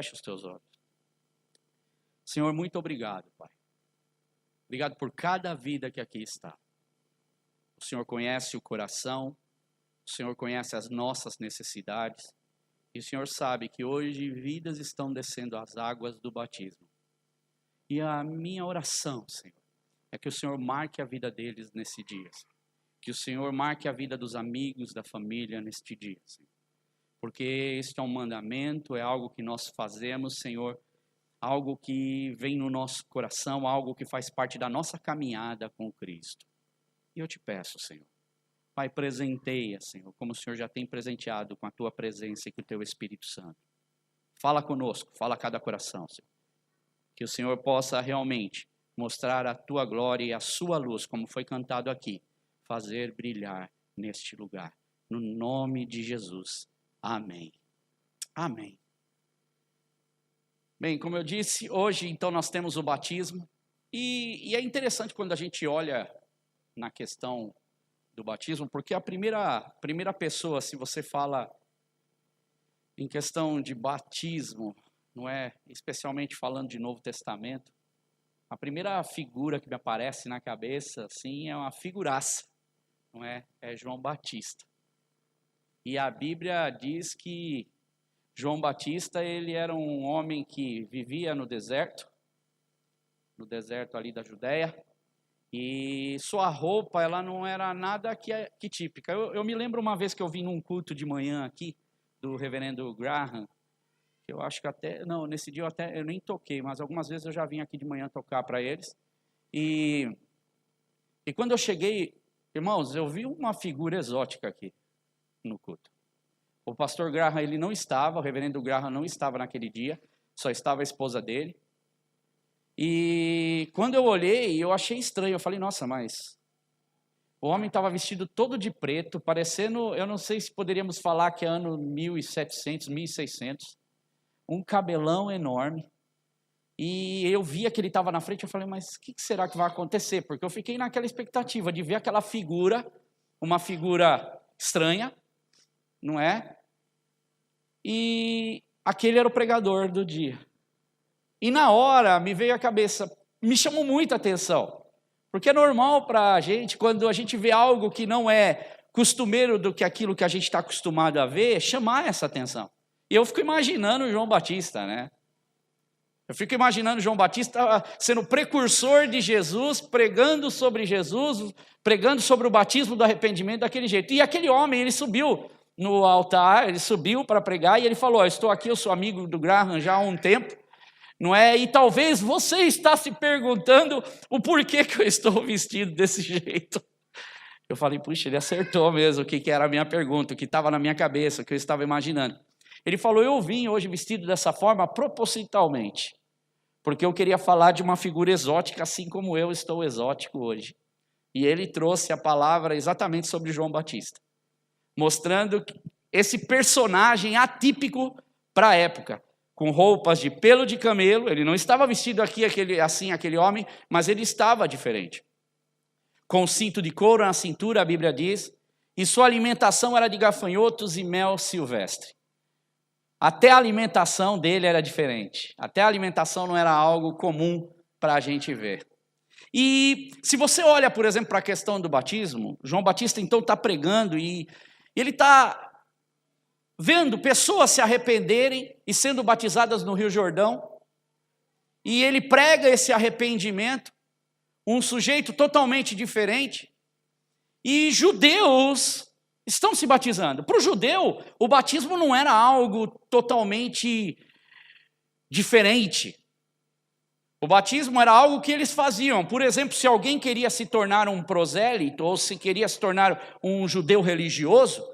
Feche os teus olhos. Senhor, muito obrigado, Pai. Obrigado por cada vida que aqui está. O Senhor conhece o coração, o Senhor conhece as nossas necessidades, e o Senhor sabe que hoje vidas estão descendo as águas do batismo. E a minha oração, Senhor, é que o Senhor marque a vida deles nesse dia, Senhor. Que o Senhor marque a vida dos amigos, da família neste dia, Senhor. Porque este é um mandamento, é algo que nós fazemos, Senhor, algo que vem no nosso coração, algo que faz parte da nossa caminhada com Cristo. E eu te peço, Senhor, Pai, presenteia, Senhor, como o Senhor já tem presenteado com a Tua presença e com o Teu Espírito Santo. Fala conosco, fala a cada coração, Senhor. Que o Senhor possa realmente mostrar a Tua glória e a Sua luz, como foi cantado aqui, fazer brilhar neste lugar. No nome de Jesus. Amém. Amém. Bem, como eu disse, hoje então nós temos o batismo. E é interessante quando a gente olha na questão do batismo, porque a primeira pessoa, se você fala em questão de batismo, não é especialmente falando de Novo Testamento, a primeira figura que me aparece na cabeça, assim, é uma figuraça, não é? É João Batista. E a Bíblia diz que João Batista, ele era um homem que vivia no deserto ali da Judéia, e sua roupa, ela não era nada que típica. Eu me lembro uma vez que eu vim num culto de manhã aqui, do reverendo Graham, que eu acho que nesse dia eu nem toquei, mas algumas vezes eu já vim aqui de manhã tocar para eles, e quando eu cheguei, irmãos, eu vi uma figura exótica aqui no culto. O pastor Graham, ele não estava, o reverendo Graham não estava naquele dia, só estava a esposa dele. E quando eu olhei, eu achei estranho, eu falei, nossa, mas o homem estava vestido todo de preto, parecendo, eu não sei se poderíamos falar que é ano 1700, 1600, um cabelão enorme. E eu via que ele estava na frente, eu falei, mas o que será que vai acontecer? Porque eu fiquei naquela expectativa de ver aquela figura, uma figura estranha, não é? E aquele era o pregador do dia. E na hora me veio à cabeça, me chamou muita atenção, porque é normal para a gente, quando a gente vê algo que não é costumeiro do que aquilo que a gente está acostumado a ver, chamar essa atenção. E eu fico imaginando o João Batista, né? Eu fico imaginando João Batista sendo precursor de Jesus, pregando sobre Jesus, pregando sobre o batismo do arrependimento daquele jeito. E aquele homem, ele subiu no altar, ele subiu para pregar e ele falou, estou aqui, eu sou amigo do Graham já há um tempo, não é? E talvez você está se perguntando o porquê que eu estou vestido desse jeito. Eu falei, puxa, ele acertou mesmo o que era a minha pergunta, o que estava na minha cabeça, o que eu estava imaginando. Ele falou, eu vim hoje vestido dessa forma propositalmente, porque eu queria falar de uma figura exótica, assim como eu estou exótico hoje. E ele trouxe a palavra exatamente sobre João Batista, mostrando esse personagem atípico para a época, com roupas de pelo de camelo. Ele não estava vestido aqui aquele homem, mas ele estava diferente. Com cinto de couro na cintura, a Bíblia diz, e sua alimentação era de gafanhotos e mel silvestre. Até a alimentação dele era diferente. Até a alimentação não era algo comum para a gente ver. E se você olha, por exemplo, para a questão do batismo, João Batista então está pregando e ele está vendo pessoas se arrependerem e sendo batizadas no Rio Jordão. E ele prega esse arrependimento, um sujeito totalmente diferente. E judeus estão se batizando. Para o judeu, o batismo não era algo totalmente diferente. O batismo era algo que eles faziam. Por exemplo, se alguém queria se tornar um prosélito, ou se queria se tornar um judeu religioso,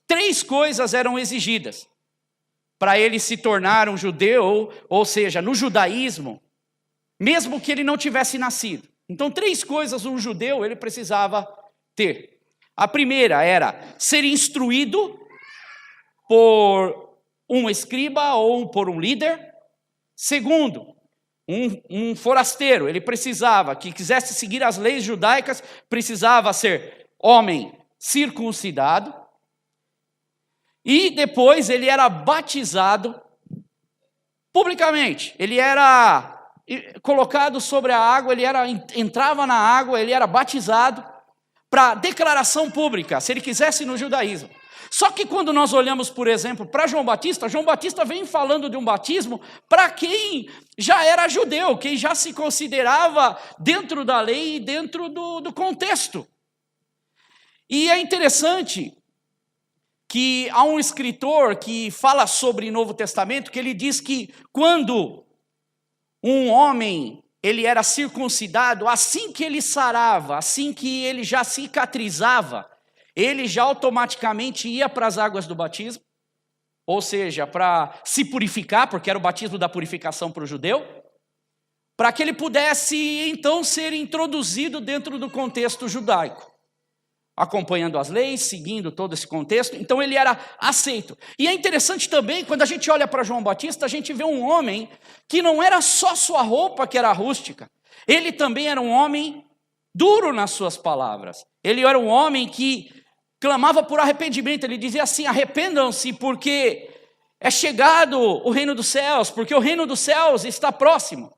3 coisas eram exigidas para ele se tornar um judeu, ou seja, no judaísmo, mesmo que ele não tivesse nascido. Então, 3 coisas um judeu ele precisava ter. A primeira era ser instruído por um escriba ou por um líder. Segundo, um forasteiro, ele precisava, que quisesse seguir as leis judaicas, precisava ser homem circuncidado. E depois ele era batizado publicamente. Ele era colocado sobre a água, entrava na água, ele era batizado para declaração pública, se ele quisesse no judaísmo. Só que quando nós olhamos, por exemplo, para João Batista vem falando de um batismo para quem já era judeu, quem já se considerava dentro da lei e dentro do contexto. E é interessante que há um escritor que fala sobre o Novo Testamento, que ele diz que quando um homem ele era circuncidado, assim que ele sarava, assim que ele já cicatrizava, ele já automaticamente ia para as águas do batismo, ou seja, para se purificar, porque era o batismo da purificação para o judeu, para que ele pudesse então ser introduzido dentro do contexto judaico, acompanhando as leis, seguindo todo esse contexto. Então ele era aceito. E é interessante também, quando a gente olha para João Batista, a gente vê um homem que não era só sua roupa que era rústica, ele também era um homem duro nas suas palavras. Ele era um homem que clamava por arrependimento. Ele dizia assim: arrependam-se porque é chegado o reino dos céus, porque o reino dos céus está próximo.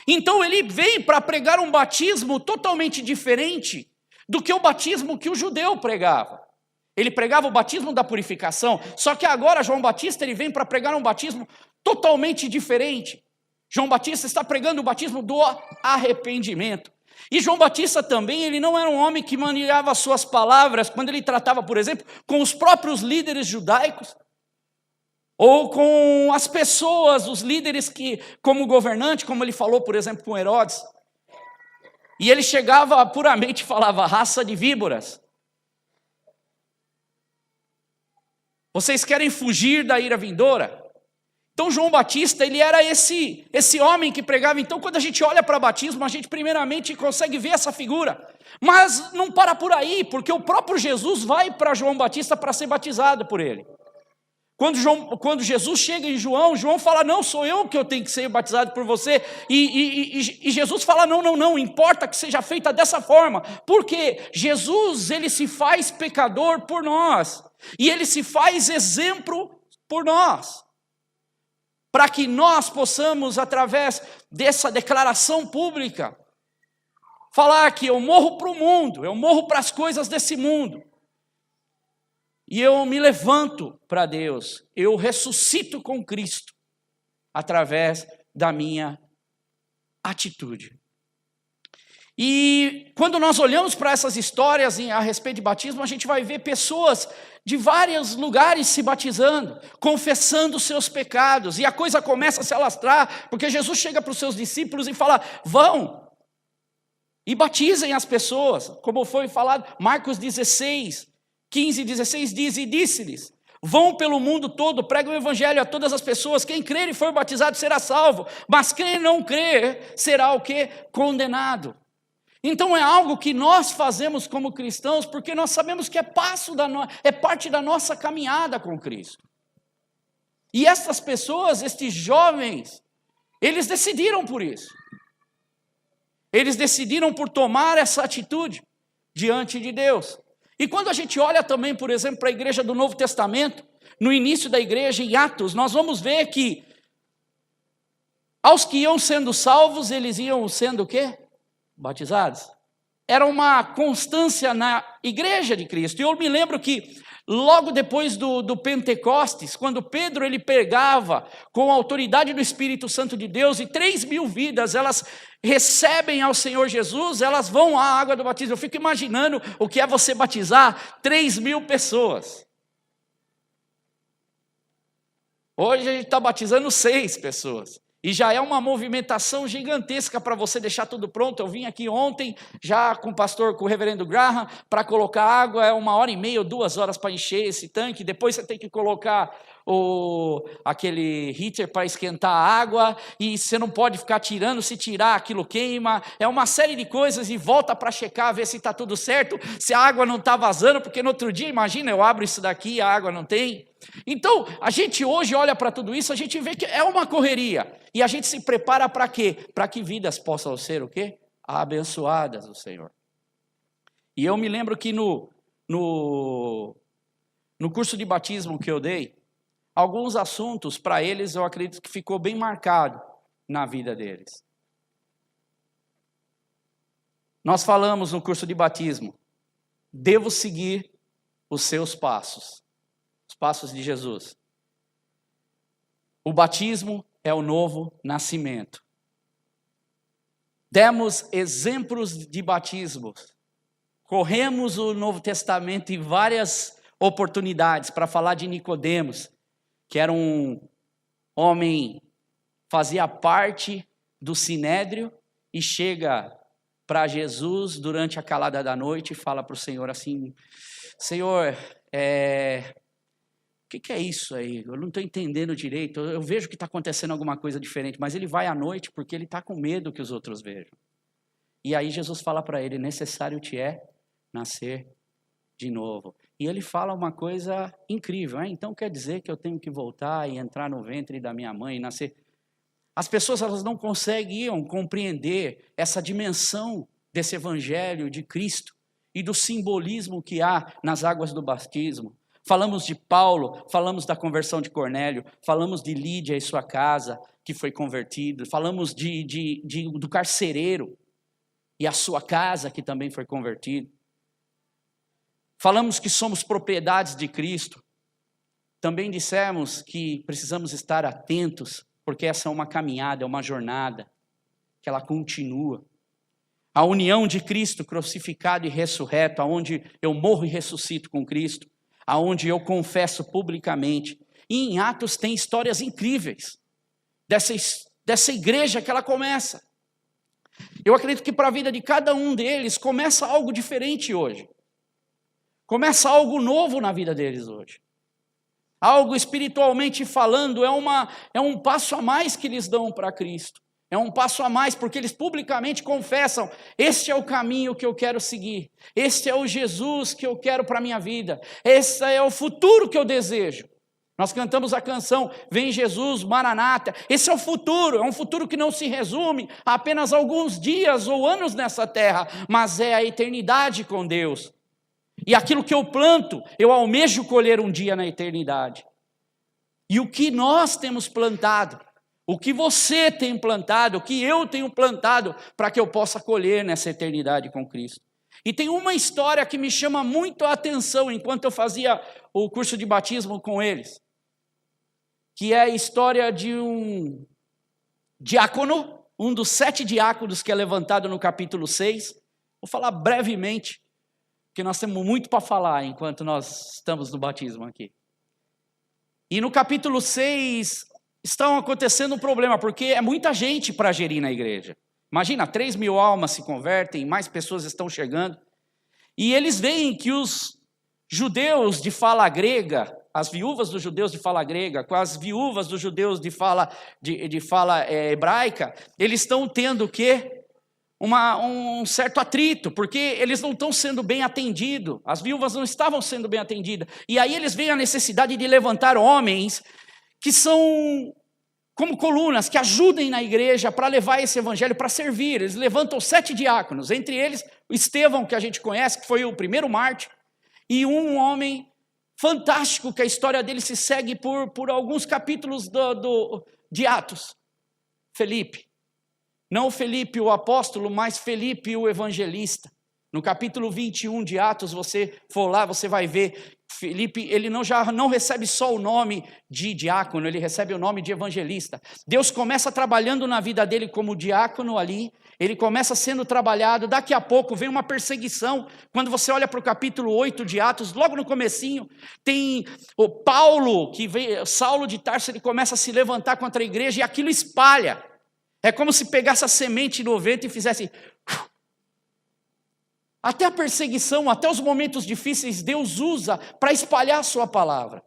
Então ele vem para pregar um batismo totalmente diferente do que o batismo que o judeu pregava. Ele pregava o batismo da purificação, só que agora João Batista ele vem para pregar um batismo totalmente diferente. João Batista está pregando o batismo do arrependimento. E João Batista também, ele não era um homem que maneirava suas palavras quando ele tratava, por exemplo, com os próprios líderes judaicos, ou com as pessoas, os líderes que, como governante, como ele falou, por exemplo, com Herodes. E ele chegava puramente e falava: raça de víboras. Vocês querem fugir da ira vindoura? Então João Batista, ele era esse homem que pregava. Então quando a gente olha para batismo, a gente primeiramente consegue ver essa figura. Mas não para por aí, porque o próprio Jesus vai para João Batista para ser batizado por ele. Quando Jesus chega em João fala: não, sou eu que eu tenho que ser batizado por você. E Jesus fala: não, importa que seja feita dessa forma. Porque Jesus, ele se faz pecador por nós. E ele se faz exemplo por nós. Para que nós possamos, através dessa declaração pública, falar que eu morro para o mundo, eu morro para as coisas desse mundo. E eu me levanto para Deus, eu ressuscito com Cristo, através da minha atitude. E quando nós olhamos para essas histórias a respeito de batismo, a gente vai ver pessoas de vários lugares se batizando, confessando os seus pecados, e a coisa começa a se alastrar, porque Jesus chega para os seus discípulos e fala: vão e batizem as pessoas, como foi falado, Marcos 16, 15 e 16 diz: e disse-lhes: vão pelo mundo todo, pregam o evangelho a todas as pessoas, quem crer e for batizado será salvo, mas quem não crer será o quê? Condenado. Então é algo que nós fazemos como cristãos, porque nós sabemos que é parte da nossa caminhada com Cristo. E essas pessoas, estes jovens, eles decidiram por isso. Eles decidiram por tomar essa atitude diante de Deus. E quando a gente olha também, por exemplo, para a igreja do Novo Testamento, no início da igreja, em Atos, nós vamos ver que aos que iam sendo salvos, eles iam sendo o quê? Batizados. Era uma constância na igreja de Cristo. E eu me lembro que logo depois do Pentecostes, quando Pedro ele pregava com a autoridade do Espírito Santo de Deus, e 3.000 vidas, elas recebem ao Senhor Jesus, elas vão à água do batismo. Eu fico imaginando o que é você batizar 3.000 pessoas. Hoje a gente está batizando 6 pessoas. E já é uma movimentação gigantesca para você deixar tudo pronto. Eu vim aqui ontem, já com o reverendo Graham, para colocar água, é 1h30, 2 horas para encher esse tanque. Depois você tem que colocar aquele heater para esquentar a água, e você não pode ficar tirando, se tirar aquilo queima. É uma série de coisas, e volta para checar, ver se está tudo certo, se a água não está vazando, porque no outro dia, imagina, eu abro isso daqui e a água não tem. Então, a gente hoje olha para tudo isso, a gente vê que é uma correria. E a gente se prepara para quê? Para que vidas possam ser o quê? Abençoadas do Senhor. E eu me lembro que no curso de batismo que eu dei, alguns assuntos para eles eu acredito que ficou bem marcado na vida deles. Nós falamos no curso de batismo, devo seguir os seus passos, os passos de Jesus. O batismo é o novo nascimento. Demos exemplos de batismos. Corremos o Novo Testamento em várias oportunidades para falar de Nicodemos, que era um homem, fazia parte do Sinédrio e chega para Jesus durante a calada da noite e fala para o Senhor assim, Senhor, o que é isso aí? Eu não estou entendendo direito, eu vejo que está acontecendo alguma coisa diferente, mas ele vai à noite porque ele está com medo que os outros vejam. E aí Jesus fala para ele, necessário te é nascer de novo. E ele fala uma coisa incrível, então quer dizer que eu tenho que voltar e entrar no ventre da minha mãe e nascer. As pessoas elas não conseguiam compreender essa dimensão desse evangelho de Cristo e do simbolismo que há nas águas do batismo. Falamos de Paulo, falamos da conversão de Cornélio, falamos de Lídia e sua casa que foi convertida, falamos do carcereiro e a sua casa que também foi convertida. Falamos que somos propriedades de Cristo. Também dissemos que precisamos estar atentos, porque essa é uma caminhada, é uma jornada, que ela continua. A união de Cristo crucificado e ressurreto, aonde eu morro e ressuscito com Cristo, aonde eu confesso publicamente. E em Atos tem histórias incríveis dessa igreja que ela começa. Eu acredito que para a vida de cada um deles começa algo diferente hoje. Começa algo novo na vida deles hoje. Algo espiritualmente falando, é um passo a mais que eles dão para Cristo. É um passo a mais, porque eles publicamente confessam, este é o caminho que eu quero seguir. Este é o Jesus que eu quero para a minha vida. Esse é o futuro que eu desejo. Nós cantamos a canção, Vem Jesus, Maranata. Esse é o futuro, é um futuro que não se resume a apenas alguns dias ou anos nessa terra, mas é a eternidade com Deus. E aquilo que eu planto, eu almejo colher um dia na eternidade. E o que nós temos plantado, o que você tem plantado, o que eu tenho plantado, para que eu possa colher nessa eternidade com Cristo. E tem uma história que me chama muito a atenção, enquanto eu fazia o curso de batismo com eles, que é a história de um diácono, um dos 7 diáconos que é levantado no capítulo 6. Vou falar brevemente, porque nós temos muito para falar enquanto nós estamos no batismo aqui. E no capítulo 6 está acontecendo um problema, porque é muita gente para gerir na igreja. Imagina, 3.000 almas se convertem, mais pessoas estão chegando. E eles veem que os judeus de fala grega, as viúvas dos judeus de fala grega, com as viúvas dos judeus de fala hebraica, eles estão tendo o quê? Um certo atrito, porque eles não estão sendo bem atendidos, as viúvas não estavam sendo bem atendidas, e aí eles veem a necessidade de levantar homens que são como colunas, que ajudem na igreja para levar esse evangelho, para servir. Eles levantam 7 diáconos, entre eles o Estevão, que a gente conhece, que foi o primeiro mártir, e um homem fantástico, que a história dele se segue por alguns capítulos de Atos, Felipe. Não Felipe o apóstolo, mas Felipe o evangelista. No capítulo 21 de Atos, você for lá, você vai ver, Felipe, ele já não recebe só o nome de diácono, ele recebe o nome de evangelista. Deus começa trabalhando na vida dele como diácono ali, ele começa sendo trabalhado, daqui a pouco vem uma perseguição. Quando você olha para o capítulo 8 de Atos, logo no comecinho, tem o Paulo, Saulo de Tarso, ele começa a se levantar contra a igreja e aquilo espalha. É como se pegasse a semente no vento e fizesse... Até a perseguição, até os momentos difíceis, Deus usa para espalhar a sua palavra.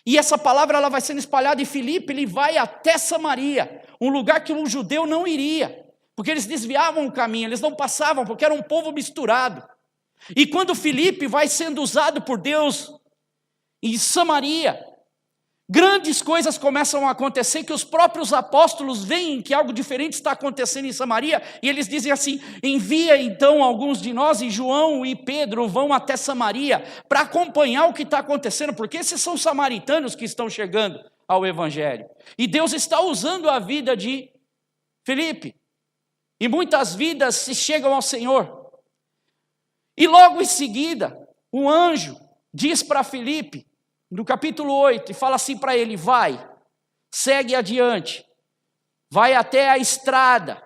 E essa palavra ela vai sendo espalhada e Filipe ele vai até Samaria, um lugar que um judeu não iria, porque eles desviavam o caminho, eles não passavam, porque era um povo misturado. E quando Filipe vai sendo usado por Deus em Samaria, Grandes coisas começam a acontecer que os próprios apóstolos veem que algo diferente está acontecendo em Samaria, e eles dizem assim: envia então alguns de nós, e João e Pedro vão até Samaria para acompanhar o que está acontecendo, porque esses são samaritanos que estão chegando ao Evangelho. E Deus está usando a vida de Filipe, e muitas vidas se chegam ao Senhor. E logo em seguida, o anjo diz para Filipe, no capítulo 8, e fala assim para ele: vai, segue adiante, vai até a estrada,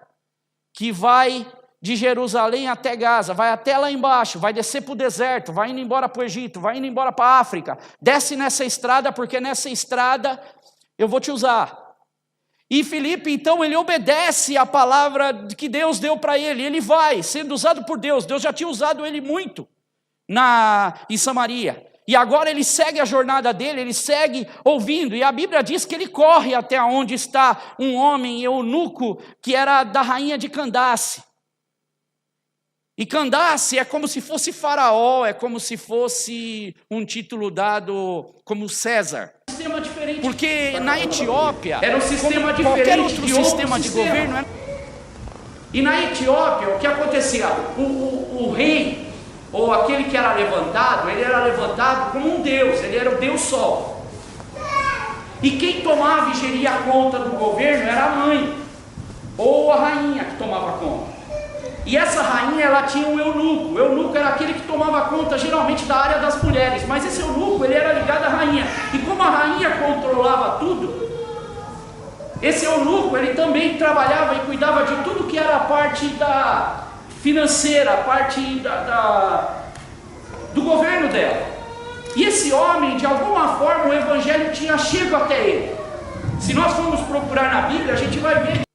que vai de Jerusalém até Gaza, vai até lá embaixo, vai descer para o deserto, vai indo embora para o Egito, vai indo embora para a África, desce nessa estrada, porque nessa estrada eu vou te usar. E Filipe, então, ele obedece a palavra que Deus deu para ele, ele vai, sendo usado por Deus. Deus já tinha usado ele muito em Samaria. E agora ele segue a jornada dele, ele segue ouvindo. E a Bíblia diz que ele corre até onde está um homem eunuco que era da rainha de Candace. E Candace é como se fosse Faraó, é como se fosse um título dado como César. Porque na Etiópia era um sistema diferente qualquer outro de sistema de governo. E na Etiópia, o que acontecia? O rei, ou aquele que era levantado, ele era levantado como um deus, ele era o Deus Sol. E quem tomava e geria a conta do governo era a mãe, ou a rainha que tomava conta. E essa rainha, ela tinha um eunuco. O eunuco era aquele que tomava conta geralmente da área das mulheres, mas esse eunuco, ele era ligado à rainha. E como a rainha controlava tudo, esse eunuco, ele também trabalhava e cuidava de tudo que era a parte da financeira, a parte do governo dela. E esse homem, de alguma forma, o evangelho tinha chego até ele. Se nós formos procurar na Bíblia, a gente vai ver.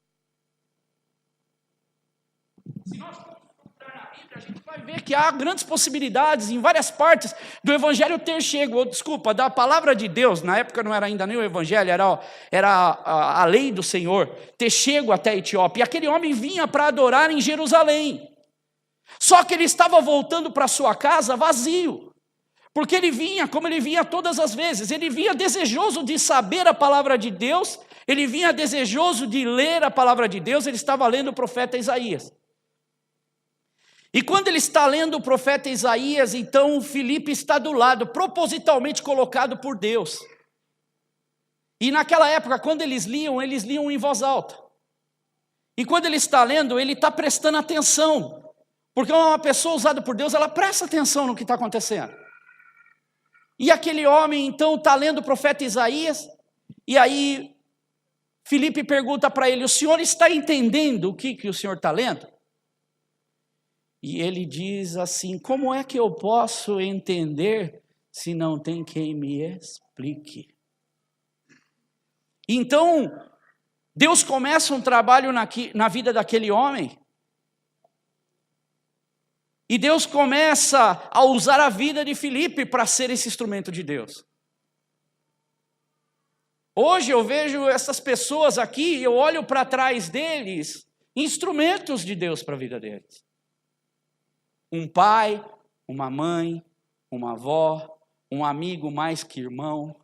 Que há grandes possibilidades em várias partes do evangelho ter chego, da palavra de Deus, na época não era ainda nem o evangelho, era a lei do Senhor, ter chego até a Etiópia. E aquele homem vinha para adorar em Jerusalém. Só que ele estava voltando para sua casa vazio, porque ele vinha, como ele vinha todas as vezes, ele vinha desejoso de saber a palavra de Deus, ele vinha desejoso de ler a palavra de Deus. Ele estava lendo o profeta Isaías. E quando ele está lendo o profeta Isaías, então Filipe está do lado, propositalmente colocado por Deus. E naquela época, quando eles liam em voz alta. E quando ele está lendo, ele está prestando atenção. Porque uma pessoa usada por Deus, ela presta atenção no que está acontecendo. E aquele homem, então, está lendo o profeta Isaías, e aí Filipe pergunta para ele: o senhor está entendendo o que o senhor está lendo? E ele diz assim: como é que eu posso entender se não tem quem me explique? Então, Deus começa um trabalho na vida daquele homem. E Deus começa a usar a vida de Filipe para ser esse instrumento de Deus. Hoje eu vejo essas pessoas aqui, eu olho para trás deles, instrumentos de Deus para a vida deles. Um pai, uma mãe, uma avó, um amigo mais que irmão,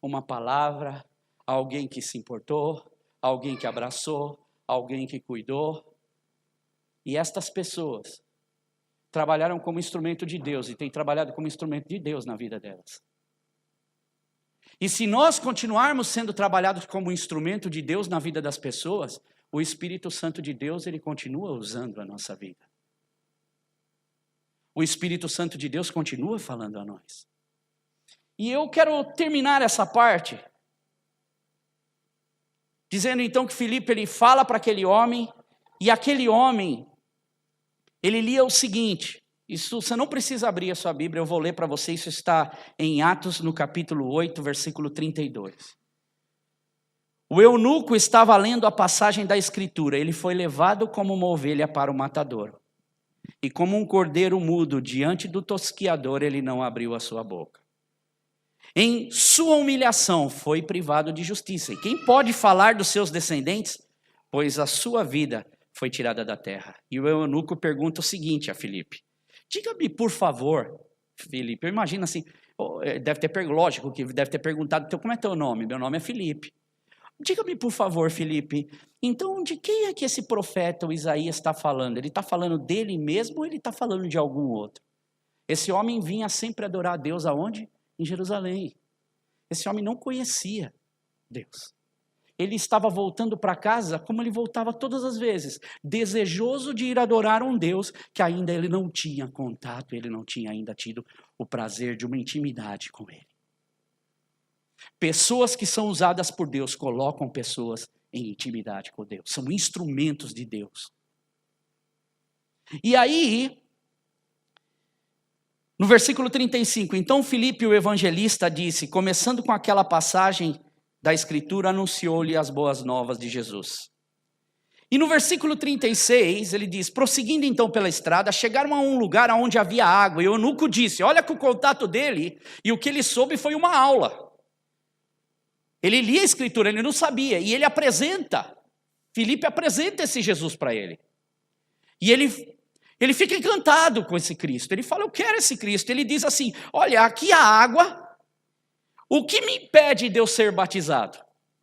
uma palavra, alguém que se importou, alguém que abraçou, alguém que cuidou. E estas pessoas trabalharam como instrumento de Deus e têm trabalhado como instrumento de Deus na vida delas. E se nós continuarmos sendo trabalhados como instrumento de Deus na vida das pessoas, o Espírito Santo de Deus, ele continua usando a nossa vida. O Espírito Santo de Deus continua falando a nós. E eu quero terminar essa parte dizendo então que Filipe, ele fala para aquele homem, e aquele homem, ele lia o seguinte, isso você não precisa abrir a sua Bíblia, eu vou ler para você, isso está em Atos no capítulo 8, versículo 32. O eunuco estava lendo a passagem da Escritura, ele foi levado como uma ovelha para o matadouro. E como um cordeiro mudo diante do tosquiador, ele não abriu a sua boca. Em sua humilhação foi privado de justiça. E quem pode falar dos seus descendentes? Pois a sua vida foi tirada da terra. E o eunuco pergunta o seguinte a Filipe: diga-me, por favor, Filipe, eu imagino assim, lógico que deve ter perguntado, então, como é teu nome? Meu nome é Filipe. Diga-me, por favor, Filipe, então de quem é que esse profeta, o Isaías, está falando? Ele está falando dele mesmo ou ele está falando de algum outro? Esse homem vinha sempre adorar a Deus aonde? Em Jerusalém. Esse homem não conhecia Deus. Ele estava voltando para casa como ele voltava todas as vezes, desejoso de ir adorar um Deus que ainda ele não tinha contato, ele não tinha ainda tido o prazer de uma intimidade com ele. Pessoas que são usadas por Deus colocam pessoas em intimidade com Deus, são instrumentos de Deus. E aí, no versículo 35, então Filipe, o evangelista, disse, começando com aquela passagem da Escritura, anunciou-lhe as boas novas de Jesus. E no versículo 36, ele diz, prosseguindo então pela estrada, chegaram a um lugar onde havia água, e o eunuco disse, olha que o contato dele, e o que ele soube foi uma aula. Ele lia a Escritura, ele não sabia, e ele apresenta, Filipe apresenta esse Jesus para ele. E ele fica encantado com esse Cristo, ele fala, eu quero esse Cristo. Ele diz assim, olha, aqui há água, o que me impede de eu ser batizado?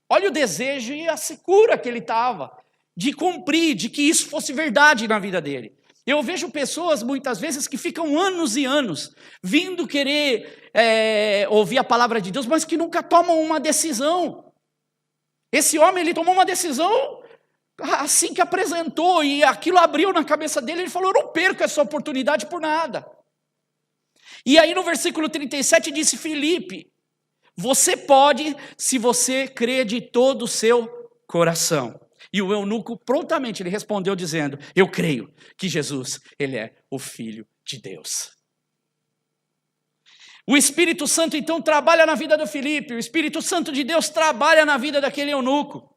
Olha o desejo e a secura que ele estava, de cumprir, de que isso fosse verdade na vida dele. Eu vejo pessoas, muitas vezes, que ficam anos e anos, vindo querer ouvir a palavra de Deus, mas que nunca tomam uma decisão. Esse homem, ele tomou uma decisão assim que apresentou, e aquilo abriu na cabeça dele, ele falou, eu não perco essa oportunidade por nada. E aí no versículo 37 disse, Filipe, você pode, se você crê de todo o seu coração. E o eunuco prontamente ele respondeu dizendo, eu creio que Jesus, ele é o Filho de Deus. O Espírito Santo então trabalha na vida do Filipe, o Espírito Santo de Deus trabalha na vida daquele eunuco.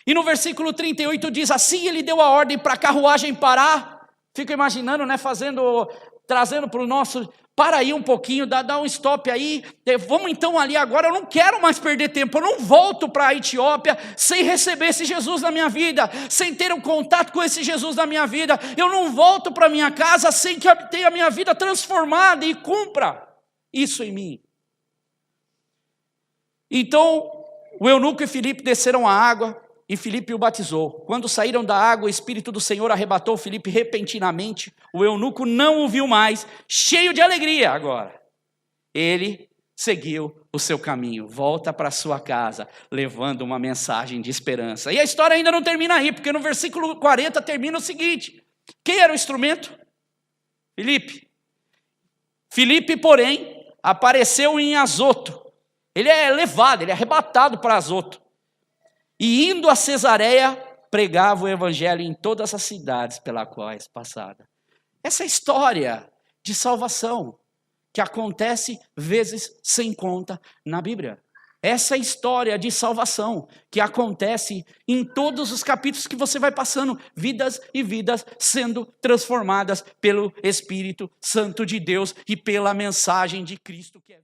E no versículo 38 diz, assim ele deu a ordem para a carruagem parar. Fico imaginando, né, trazendo para o nosso... Para aí um pouquinho, dá um stop aí, vamos então ali agora, eu não quero mais perder tempo, eu não volto para a Etiópia sem receber esse Jesus na minha vida, sem ter um contato com esse Jesus na minha vida, eu não volto para minha casa sem que eu tenha a minha vida transformada e cumpra isso em mim. Então, o eunuco e Filipe desceram à água, e Filipe o batizou. Quando saíram da água, o Espírito do Senhor arrebatou Filipe repentinamente. O eunuco não o viu mais, cheio de alegria agora. Ele seguiu o seu caminho, volta para sua casa, levando uma mensagem de esperança. E a história ainda não termina aí, porque no versículo 40 termina o seguinte. Quem era o instrumento? Filipe. Filipe, porém, apareceu em Azoto. Ele é levado, ele é arrebatado para Azoto. E indo a Cesareia, pregava o evangelho em todas as cidades pelas quais passava. Essa história de salvação que acontece vezes sem conta na Bíblia. Essa história de salvação que acontece em todos os capítulos que você vai passando, vidas e vidas sendo transformadas pelo Espírito Santo de Deus e pela mensagem de Cristo que é